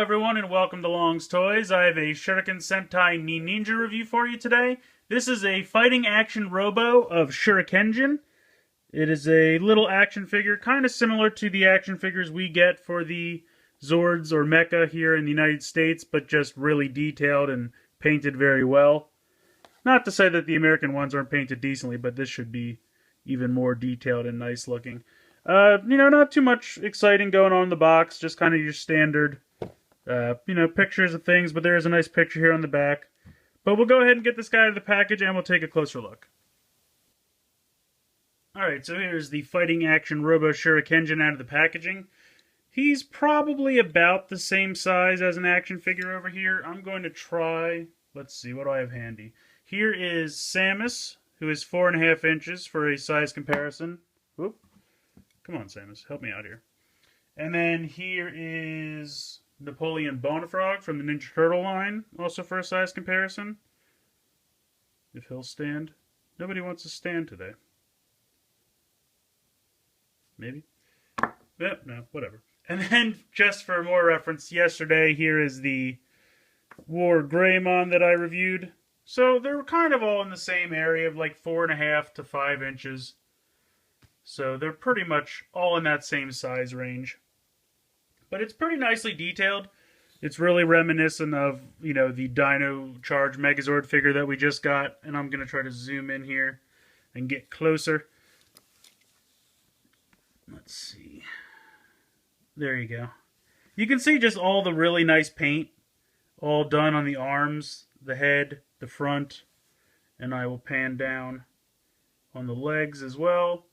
everyone, and welcome to Long's Toys. I have a Shuriken Sentai Ninninger review for you today. This is a fighting action Robo of Shurikenjin. It is a little action figure, kind of similar to the action figures we get for the Zords or Mecha here in the United States, but just really detailed and painted very well. Not to say that the American ones aren't painted decently, but this should be even more detailed and nice looking. Not too much exciting going on in the box, just kind of your standard, pictures of things, but there is a nice picture here on the back. But we'll go ahead and get this guy out of the package and we'll take a closer look. Alright, so here's the fighting action Robo Shurikenjin out of the packaging. He's probably about the same size as an action figure over here. I'm going to try, let's see, what do I have handy? Here is Samus, who is 4.5 inches for a size comparison. Whoop. Come on, Samus, help me out here. And then here is Napoleon Bonafrog from the Ninja Turtle line, also for a size comparison. If he'll stand. Nobody wants to stand today. Maybe? Yep, no, whatever. And then, just for more reference, yesterday, here is the Wargreymon that I reviewed. So they're kind of all in the same area of like 4.5 to 5 inches. So they're pretty much all in that same size range. But it's pretty nicely detailed. It's really reminiscent of, the Dino Charge Megazord figure that we just got. And I'm going to try to zoom in here and get closer. Let's see. There you go. You can see just all the really nice paint. All done on the arms, the head, the front. And I will pan down on the legs as well.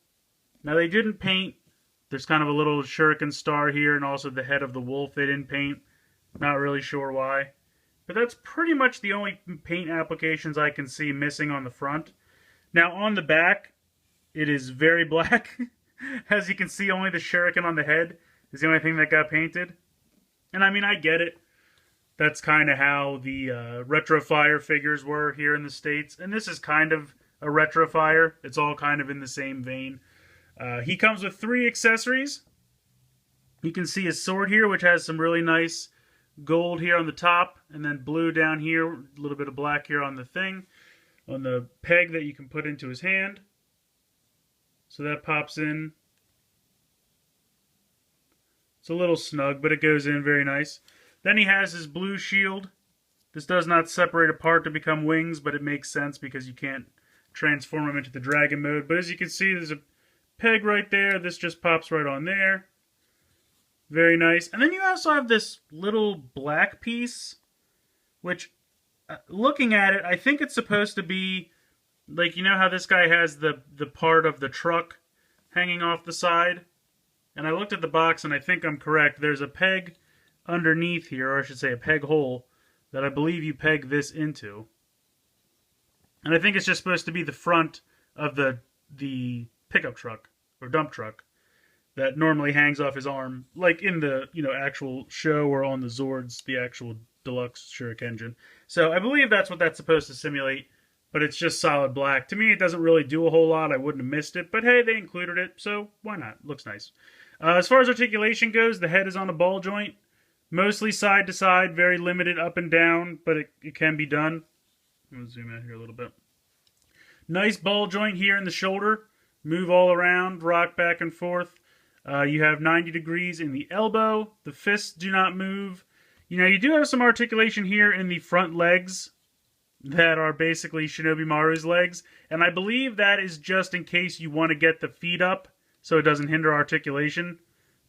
Now they didn't paint, there's kind of a little shuriken star here and also the head of the wolf they didn't paint. Not really sure why. But that's pretty much the only paint applications I can see missing on the front. Now on the back, it is very black. As you can see, only the shuriken on the head is the only thing that got painted. And I mean, I get it. That's kind of how the Retro Fire figures were here in the States. And this is kind of a Retro Fire. It's all kind of in the same vein. He comes with 3 accessories. You can see his sword here, which has some really nice gold here on the top, and then blue down here, a little bit of black here on the thing, on the peg that you can put into his hand. So that pops in. It's a little snug, but it goes in very nice. Then he has his blue shield. This does not separate apart to become wings, but it makes sense because you can't transform him into the dragon mode. But as you can see, there's a peg right there. This just pops right on there. Very nice. And then you also have this little black piece, which, looking at it, I think it's supposed to be, like, you know how this guy has the part of the truck hanging off the side? And I looked at the box, and I think I'm correct. There's a peg underneath here, or I should say a peg hole, that I believe you peg this into. And I think it's just supposed to be the front of the pickup truck or dump truck that normally hangs off his arm, like in the actual show or on the Zords, the actual deluxe Shurikenjin. So I believe that's what that's supposed to simulate, but it's just solid black. To me, it doesn't really do a whole lot. I wouldn't have missed it, but hey, they included it, so why not? Looks nice. As far as articulation goes, the head is on a ball joint, mostly side to side, very limited up and down, but it can be done. I'm going to zoom out here a little bit. Nice ball joint here in the shoulder. Move all around, rock back and forth. You have 90 degrees in the elbow. The fists do not move. You do have some articulation here in the front legs that are basically Shinobi Maru's legs. And I believe that is just in case you want to get the feet up so it doesn't hinder articulation.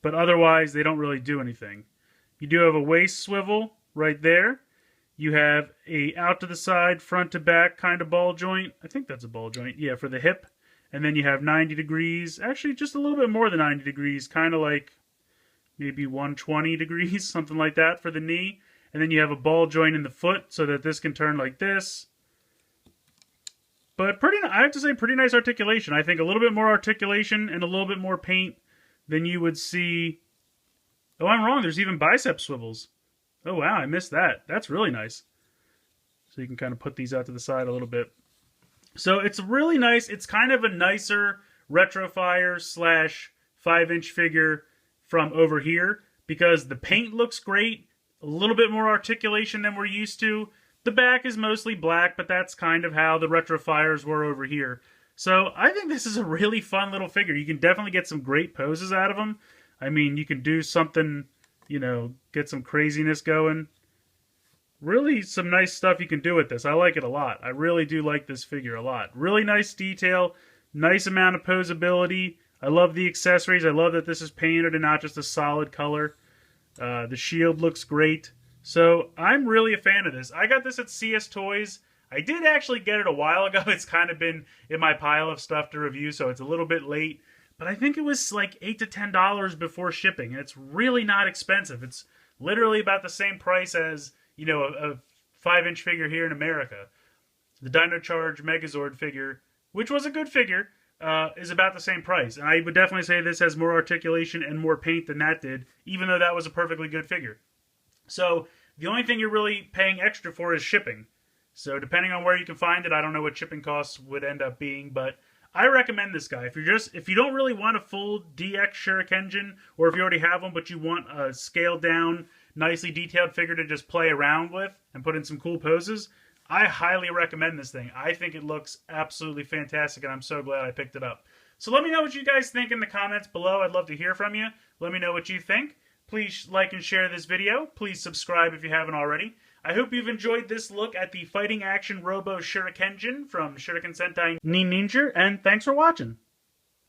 But otherwise, they don't really do anything. You do have a waist swivel right there. You have a out to the side, front to back kind of ball joint. I think that's a ball joint. Yeah, for the hip. And then you have 90 degrees, actually just a little bit more than 90 degrees, kind of like maybe 120 degrees, something like that for the knee. And then you have a ball joint in the foot so that this can turn like this. But I have to say, pretty nice articulation. I think a little bit more articulation and a little bit more paint than you would see. Oh, I'm wrong. There's even bicep swivels. Oh, wow, I missed that. That's really nice. So you can kind of put these out to the side a little bit. So it's really nice. It's kind of a nicer Retrofire / 5-inch figure from over here because the paint looks great. A little bit more articulation than we're used to. The back is mostly black, but that's kind of how the retro fires were over here. So I think this is a really fun little figure. You can definitely get some great poses out of him. I mean, you can do something, you know, get some craziness going. Really some nice stuff you can do with this. I like it a lot. I really do like this figure a lot. Really nice detail, nice amount of posability. I love the accessories. I love that this is painted and not just a solid color. The shield looks great. So I'm really a fan of this. I got this at CS Toys. I did actually get it a while ago. It's kind of been in my pile of stuff to review, so it's a little bit late. But I think it was like $8 to $10 before shipping. And it's really not expensive. It's literally about the same price as, you know, a 5-inch figure here in America. The Dino Charge Megazord figure, which was a good figure, is about the same price. And I would definitely say this has more articulation and more paint than that did, even though that was a perfectly good figure. So the only thing you're really paying extra for is shipping. So depending on where you can find it, I don't know what shipping costs would end up being, but I recommend this guy. If you don't really want a full DX Shurikenjin, or if you already have one but you want a scaled down, nicely detailed figure to just play around with and put in some cool poses, I highly recommend this thing. I think it looks absolutely fantastic, and I'm so glad I picked it up. So let me know what you guys think in the comments below. I'd love to hear from you. Let me know what you think. Please like and share this video. Please subscribe if you haven't already. I hope you've enjoyed this look at the fighting action Robo Shurikenjin from Shuriken Sentai Ninninger, and thanks for watching.